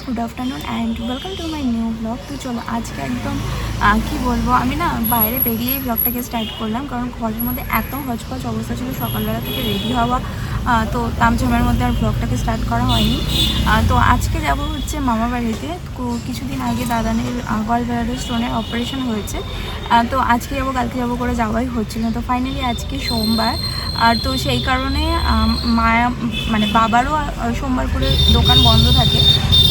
Good afternoon and welcome to my new blog. তো চলো আজকে একদম কী বলবো, আমি না বাইরে বেরিয়েই ব্লগটাকে স্টার্ট করলাম, কারণ ঘরের মধ্যে এত হচপচ অবস্থা ছিল সকালবেলা থেকে রেডি হওয়া, তো তামঝামের মধ্যে আর ব্লগটাকে স্টার্ট করা হয়নি। তো আজকে যাব হচ্ছে মামা বাড়িতে। কিছুদিন আগে দাদানের গলব্লাডার স্টোনের অপারেশন হয়েছে, তো আজকে যাবো কালকে যাবো করে যাওয়াই হচ্ছিল। তো ফাইনালি আজকে সোমবার, আর তো সেই কারণে মায়া মানে বাবারও সোমবার করে দোকান বন্ধ থাকে,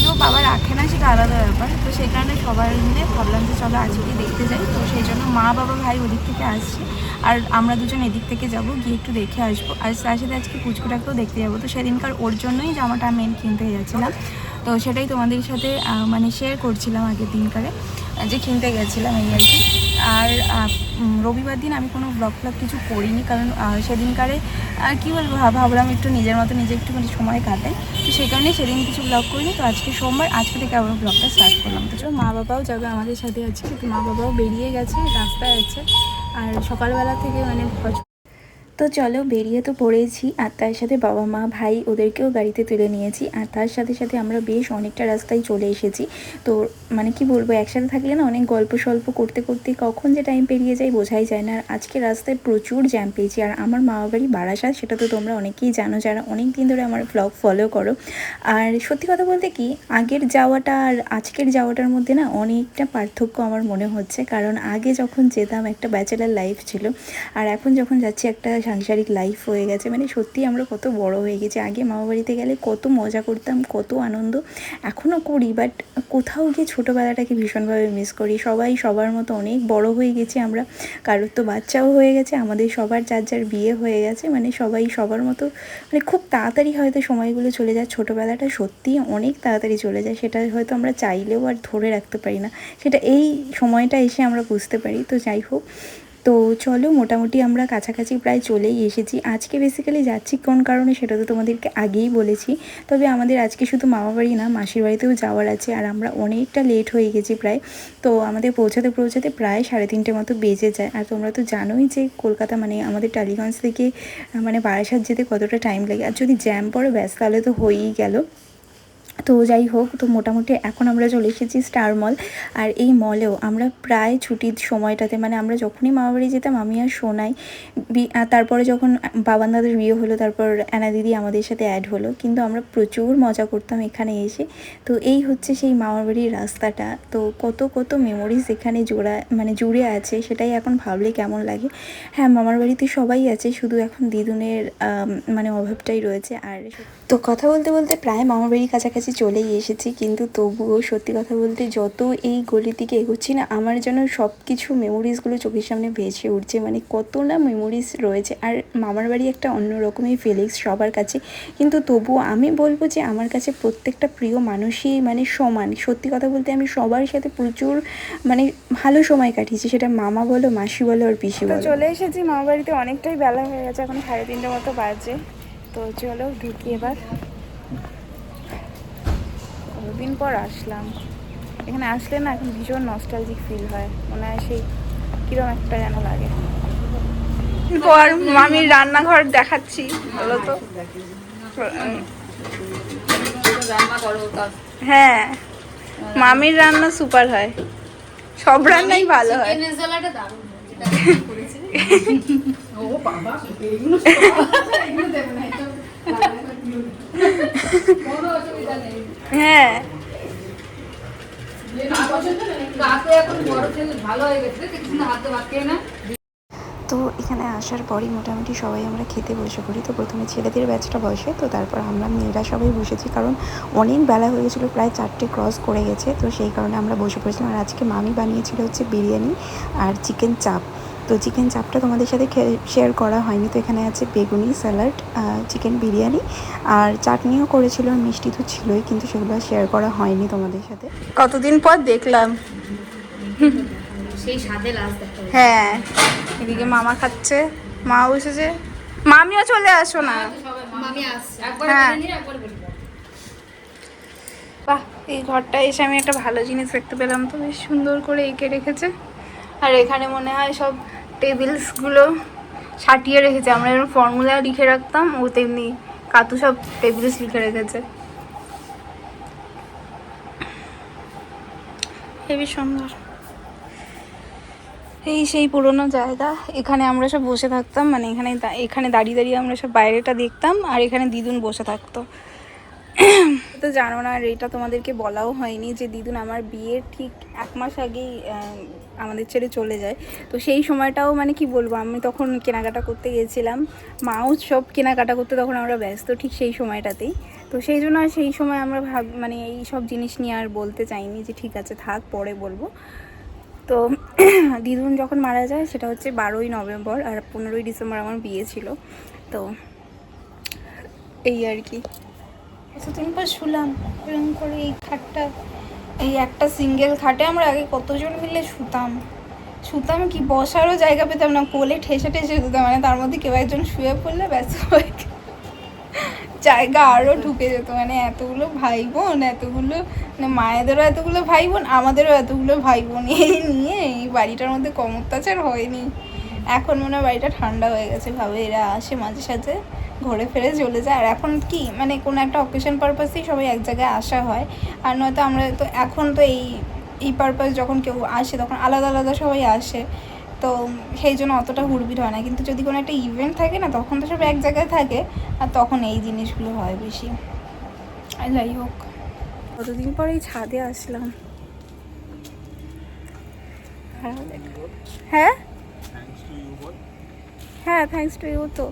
তো বাবা রাখে না, সেটা আলাদা ব্যাপার। তো সেই কারণে সবাই মিলে ভাবলাম যে চলো আজকে দেখতে যাই। তো সেই জন্য মা বাবা ভাই ওদিক থেকে আসছে, আর আমরা দুজন এদিক থেকে যাব, গিয়ে একটু দেখে আসবো। আর তার সাথে আজকে পুচকুটাকেও দেখতে যাবো। তো সেদিনকার ওর জন্যই জামাটা মেন কিনতে গেছিলাম, তো সেটাই তোমাদের সাথে মানে শেয়ার করছিলাম আগের দিনকারে যে কিনতে গেছিলাম এই আর কি। আর রবিবার দিন আমি কোনো ব্লগ কিছু করিনি, কারণ সেদিনকারে কী বলবো, ভাবলাম একটু নিজের মতো নিজে একটু মানে সময় কাটাই, তো সেই কারণে সেদিন কিছু ব্লগ করিনি। তো আজকে সোমবার, আজকে থেকে আবার ব্লগটা স্টার্ট করলাম। তো চলো, মা বাবাও যাবে আমাদের সাথে আজকে। তো মা বাবাও বেরিয়ে গেছে, রাস্তায় আছে, আর সকালবেলা থেকে মানে তো চলো বেরিয়ে তো পড়েছি, আর তার সাথে বাবা মা ভাই ওদেরকেও গাড়িতে তুলে নিয়েছি, আর তার সাথে সাথে আমরা বেশ অনেকটা রাস্তায় চলে এসেছি। তো মানে কি বলবো, একসাথে থাকলে না অনেক গল্প সল্প করতে করতে কখন যে টাইম পেরিয়ে যায় বোঝাই যায় না। আর আজকে রাস্তায় প্রচুর জ্যাম পেয়েছি, আর আমার মামা বাড়ি বারাসাত, সেটা তো তোমরা অনেকেই জানো যারা অনেক দিন ধরে আমার ব্লগ ফলো করো। আর সত্যি কথা বলতে কি, আগের যাওয়াটা আর আজকের যাওয়াটার মধ্যে না অনেকটা পার্থক্য আমার মনে হচ্ছে, কারণ আগে যখন যেতাম একটা ব্যাচেলার লাইফ ছিল, আর এখন যখন যাচ্ছি একটা সাংসারিক লাইফ হয়ে গেছে। মানে সত্যি আমরা কত বড় হয়ে গেছি। আগে মামা বাড়িতে গেলে কত মজা করতাম, কত আনন্দ, এখনও করি, বাট কোথাও গিয়ে ছোটোবেলাটাকে ভীষণভাবে মিস করি। সবাই সবার মতো অনেক বড় হয়ে গেছি আমরা, কারোর তো বাচ্চাও হয়ে গেছে, আমাদের সবার যার যার বিয়ে হয়ে গেছে, মানে সবাই সবার মতো, মানে খুব তাড়াতাড়ি হয়তো সময়গুলো চলে যায়। ছোটোবেলাটা সত্যিই অনেক তাড়াতাড়ি চলে যায়, সেটা হয়তো আমরা চাইলেও আর ধরে রাখতে পারি না, সেটা এই সময়টা এসে আমরা বুঝতে পারি। তো যাই হোক, তো চলো মোটামুটি আমরা কাছাকাছি প্রায় চলেই এসেছি। আজকে বেসিক্যালি যাচ্ছি কোন কারণে সেটা তো তোমাদেরকে আগেই বলেছি, তবে আমাদের আজকে শুধু মামা বাড়ি না, মাসির বাড়িতেও যাওয়ার আছে, আর আমরা অনেকটা লেট হয়ে গেছি প্রায়। তো আমাদের পৌঁছাতে পৌঁছাতে প্রায় 3:30 মতো বেজে যায়। আর তোমরা তো জানোই যে কলকাতা মানে আমাদের টালিগঞ্জ থেকে মানে বারাসাত যেতে কতটা টাইম লাগে, আর যদি জ্যাম পড়ে ব্যাস তাহলে তো হয়েই গেল। তো যাই হোক, তো মোটামুটি এখন আমরা চলে এসেছি স্টার মল। আর এই মলেও আমরা প্রায় ছুটির সময়টাতে, মানে আমরা যখনই মামাবাড়ি যেতাম আমি আর সোনাই, তারপরে যখন বাবান দাদার বিয়ে হলো, তারপর অ্যানা দিদি আমাদের সাথে অ্যাড হলো, কিন্তু আমরা প্রচুর মজা করতাম এখানে এসে। তো এই হচ্ছে সেই মামাবাড়ির রাস্তাটা। তো কত কত মেমোরিজ এখানে জুড়ে আছে, সেটাই এখন ভাবলে কেমন লাগে। হ্যাঁ, মামার বাড়িতে সবাই আছে, শুধু এখন দিদুনের মানে অভাবটাই রয়েছে। আর তো কথা বলতে বলতে প্রায় মামার বাড়ির কাছাকাছি চলেই এসেছি, কিন্তু তবুও সত্যি কথা বলতে যত এই গলির দিকে এগোচ্ছি না, আমার যেন সব কিছু মেমোরিজগুলো চোখের সামনে ভেসে উঠছে। মানে কত না মেমোরিজ রয়েছে, আর মামার বাড়ি একটা অন্যরকমই ফিলিংস সবার কাছে, কিন্তু তবুও আমি বলবো যে আমার কাছে প্রত্যেকটা প্রিয় মানুষই মানে সমান। সত্যি কথা বলতে আমি সবার সাথে প্রচুর মানে ভালো সময় কাটিয়েছি, সেটা মামা বলো, মাসি বলো, আর পিসি বলো। চলে এসেছি মামা বাড়িতে, অনেকটাই বেলা হয়ে গেছে, এখন 3:30 মতো বাজে। তো চলো ঢুকি এবার। বহুদিন পর আসলাম এখানে, আসলে না এখন ভীষণ নস্টালজিক ফিল হয়, মনে হয় সেই কিরকম একটা যেন লাগে। পর মামির রান্নাঘর দেখাচ্ছি, বলো তো। হ্যাঁ, মামির রান্না সুপার হয়, সব রান্নাই ভালো হয়। হ্যাঁ, তো এখানে আসার পরই মোটামুটি সবাই আমরা খেতে বসে পড়ি। তো প্রথমে ছেলেদের ব্যাচটা বসে, তো তারপর আমরা মেয়েরা সবাই বসেছি, কারণ অনেক বেলা হয়ে গেছিলো, প্রায় 4টে ক্রস করে গেছে। তো সেই কারণে আমরা বসে পড়েছিলাম। আর আজকে মামি বানিয়েছিল হচ্ছে বিরিয়ানি আর চিকেন চাপ। তো চিকেন চাপটা তোমাদের সাথে শেয়ার করা হয়নি। তো এখানে আছে বেগুনি, স্যালাড, চিকেন বিরিয়ানি, আর চাটনিও করেছিল, আর মিষ্টি তো ছিলই, কিন্তু সেগুলো শেয়ার করা হয়নি তোমাদের সাথে। কতদিন পর দেখলাম, সেই স্বাদে লাস্ট দেখা। হ্যাঁ, এদিকে মামা খাচ্ছে, মাও এসেছে, মামিও চলে আসো না। মামি আসছে, একবার হ্যাঁ, বিরিয়ানি একবার বলবো। বাহ, এই ঘরটা এসে আমি একটা ভালো জিনিস দেখতে পেলাম। তো বেশ সুন্দর করে এঁকে রেখেছে, আর এখানে মনে হয় সব টেবিলসগুলো সাটিয়ে রেখেছে। আমরা যেমন ফর্মুলা লিখে রাখতাম, ও তেমনি কাতু সব টেবিলে লিখে রেখেছে। হেবি সুন্দর। এই সেই পুরোনো জায়গা, এখানে আমরা সব বসে থাকতাম, মানে এখানে দাঁড়িয়ে দাঁড়িয়ে আমরা সব বাইরেটা দেখতাম, আর এখানে দিদুন বসে থাকতো। তো জানো না, আর এটা তোমাদেরকে বলাও হয়নি যে দিদুন আমার বিয়ের ঠিক 1 মাস আগেই আমাদের ছেড়ে চলে যায়। তো সেই সময়টাও মানে কি বলবো, আমি তখন কেনাকাটা করতে গেছিলাম, মাও সব কেনাকাটা করতে তখন আমরা ব্যস্ত ঠিক সেই সময়টাতেই। তো সেই জন্য আর সেই সময় আমরা মানে এই সব জিনিস নিয়ে আর বলতে চাইনি যে ঠিক আছে থাক পরে বলবো। তো দিদুন যখন মারা যায় সেটা হচ্ছে 12ই নভেম্বর, আর 15ই ডিসেম্বর আমার বিয়ে ছিল। তো এই আর কি, কিছুদিন পর শুলাম এরকম করে এই খাটটা, এই একটা সিঙ্গেল খাটে আমরা আগে কতজন মিলে শুতাম কি, বসারও জায়গা পেতাম না, কোলে ঠেসে ঠেসে শুতাম, মানে তার মধ্যে কেউ একজন শুয়ে পড়লে ব্যাস জায়গা আরও ঢুকে যেত। মানে এতগুলো ভাই বোন, এতগুলো মানে মায়েদেরও এতগুলো ভাই বোন, আমাদেরও এতগুলো ভাই বোন, এই নিয়ে এই বাড়িটার মধ্যে কম অত্যাচার হয়নি। এখন মনে হয় বাড়িটা ঠান্ডা হয়ে গেছে, ভাবে এরা আসে মাঝে সাঝে ঘুরে ফিরে চলে যায়। আর এখন কি মানে কোনো একটা অকেশন পারপাসেই সবাই এক জায়গায় আসা হয়, আর নয়তো আমরা তো এখন তো এই পারপাস যখন কেউ আসে তখন আলাদা আলাদা সবাই আসে, তো সেই জন্য অতটা হুড়বিড় হয় না। কিন্তু যদি কোনো একটা ইভেন্ট থাকে না, তখন তো সব এক জায়গায় থাকে, আর তখন এই জিনিসগুলো হয় বেশি। আর যাই হোক, কতদিন পর এই ছাদে আসলাম। হ্যাঁ হ্যাঁ, থ্যাঙ্কস টু ইউ। তো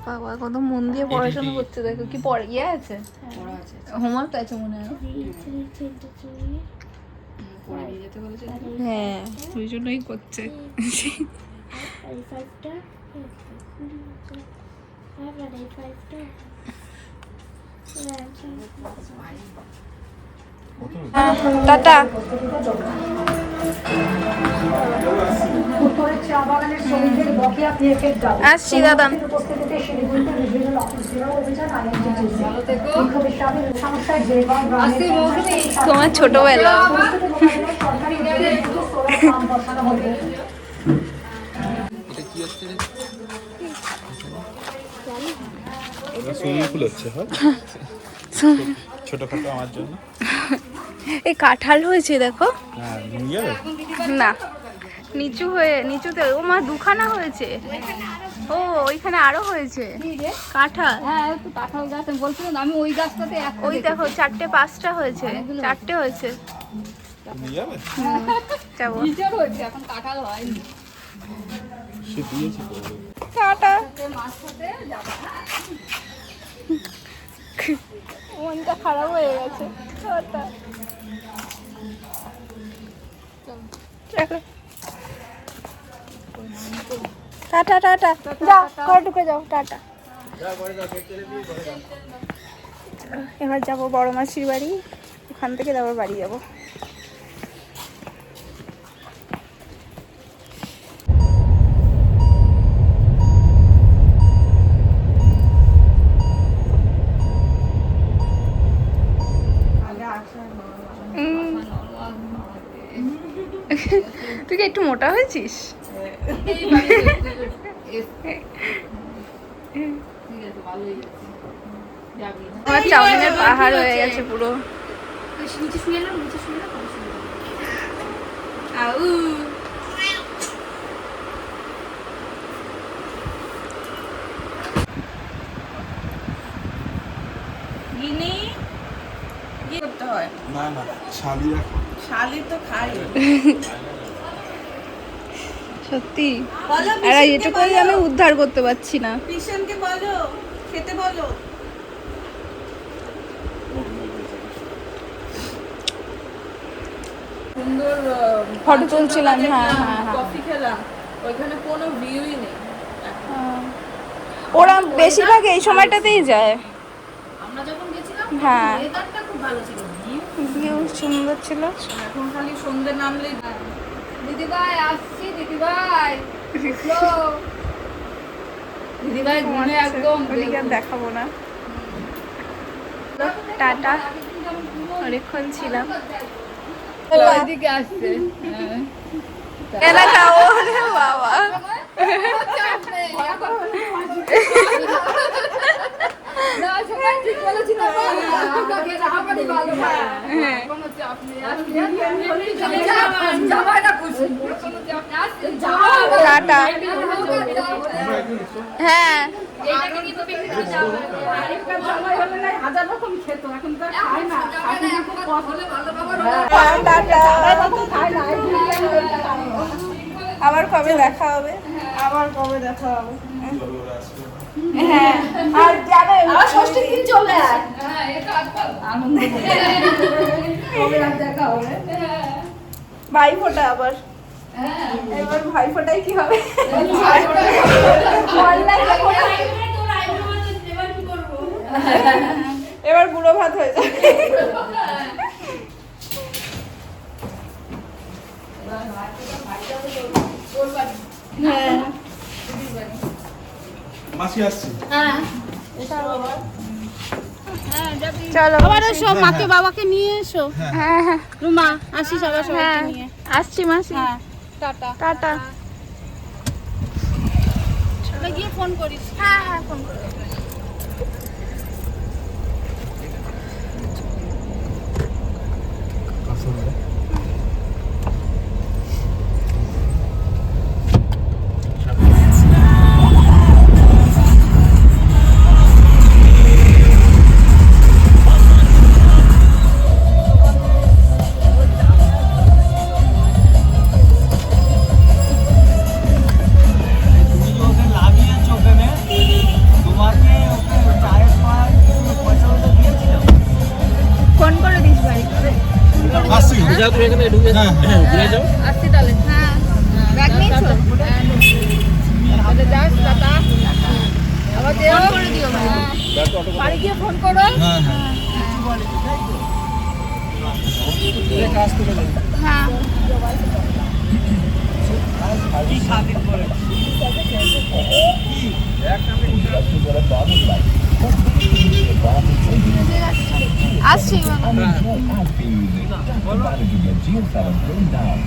বাবা কত মন দিয়ে পড়াশোনা করছে, দেখো কি পড়ে ইয়ে আছে, হোমওয়ার্ক আছে মনে হয়। হ্যাঁ ওই জন্যই করছে। টাটা। আসছি দাদা। তোমার ছোটবেলা ছোটখাটো আমার জন্য এই কাঁঠাল হয়েছে দেখো। না নিচুতে ও মা দুখানা হয়েছে। ও ওইখানে আরো হয়েছে কাঁঠাল। হ্যাঁ কাঁঠাল গাছ বলছিলাম আমি, ওই গাছটাতে ওই দেখো 4টে 5টা হয়েছে, 4টে হয়েছে। যাবো এখন কাঁঠাল হয়নি। টাটা। মনটা খারাপ হয়ে গেছে। টাটা টাটা, যাও ঘরে ঢুকে যাও, টাটা। এবার যাবো বড় মাসির বাড়ি, ওখান থেকে তারপর বাড়ি যাবো। তুই কি একটু মোটা হয়েছিস? আমার চাউমিনের পাহাড় হয়ে গেছে পুরো। না না শালি রাখো, শালি তো খাই। সত্যি আর এটুকু আমি উদ্ধার করতে পারছি না। পিশনকে বলো খেতে বলো। সুন্দর ফটো তুলছিলাম। হ্যাঁ হ্যাঁ হ্যাঁ, কফি খেলাম, ওইখানে কোনো ভিউই নেই। ওরা বেশিরভাগ এই সময়টাতেই যায়। আমরা যখন গেছিলাম হ্যাঁ ওয়েদারটা খুব ভালো ছিল, ভিউ সুন্দর ছিল। এখন খালি সন্ধ্যে নামলেই দিদি ভাই আসছি, দিদি ভাই দিদিভাই ঘুমে একদম ওদিকে আর দেখাবো না। টাটা, অনেকক্ষণ ছিলাম। ওইদিকে আসছে এনা খাবো রে বাবা। না সবাই ঠিক বলেছি না আপনাকে রাহাবাড়ি ভালো কোনো চাপ নেই যাওয়া না খুশি কোনো চাপ নেই আসছে যাওয়া টাটা। হ্যাঁ এইটাকে কিন্তু বিক্রি করে যাওয়া আরেকটা জামাই হলে না হাজার রকম খেত এখন তো খায় না এখন হলে ভালো বাবা টাটা। খায় না আবার কবে দেখা হবে? আবার কবে দেখা হবে? হ্যাঁ আর যাবে আর ষষ্ঠীর দিন চলে আয় হ্যাঁ এটা আনন্দ কবে আর দেখা হবে ভাই ফোটা আবার। হ্যাঁ এবার ভাই ফোটাই কি হবে? এবার বুড়ো ভাত হয়ে যাবে। হ্যাঁ মাসি আসছি। চলো আবার এসো মাকে বাবাকে নিয়ে এসো হ্যাঁ হ্যাঁ রুমা আসিস আবার হ্যাঁ সবাইকে নিয়ে আসছি মাসি। হ্যাঁ টাটা টাটা। গিয়ে ফোন করিস হ্যাঁ হ্যাঁ ফোন করো। তুমি যে ওকে লাগিয়েছো ওখানে, তোমাকে ওকে চায়ের পায় পয়সা দিয়েছিল? ফোন করে দিস ভাই। আসছি। যাও তুমি এখানে ঢুকে ঘুরে যাও। আসছি তাহলে হ্যাঁ ব্যাগ নিয়েছো? তাহলে যাস টাটা আবার দেও ফোন করে দিও ভাই। বাড়ি গিয়ে ফোন করো হ্যাঁ হ্যাঁ। কাজ তুলে দেবে। হ্যাঁ কি স্বাধীন করে আসছি। Provided you get GSM going down.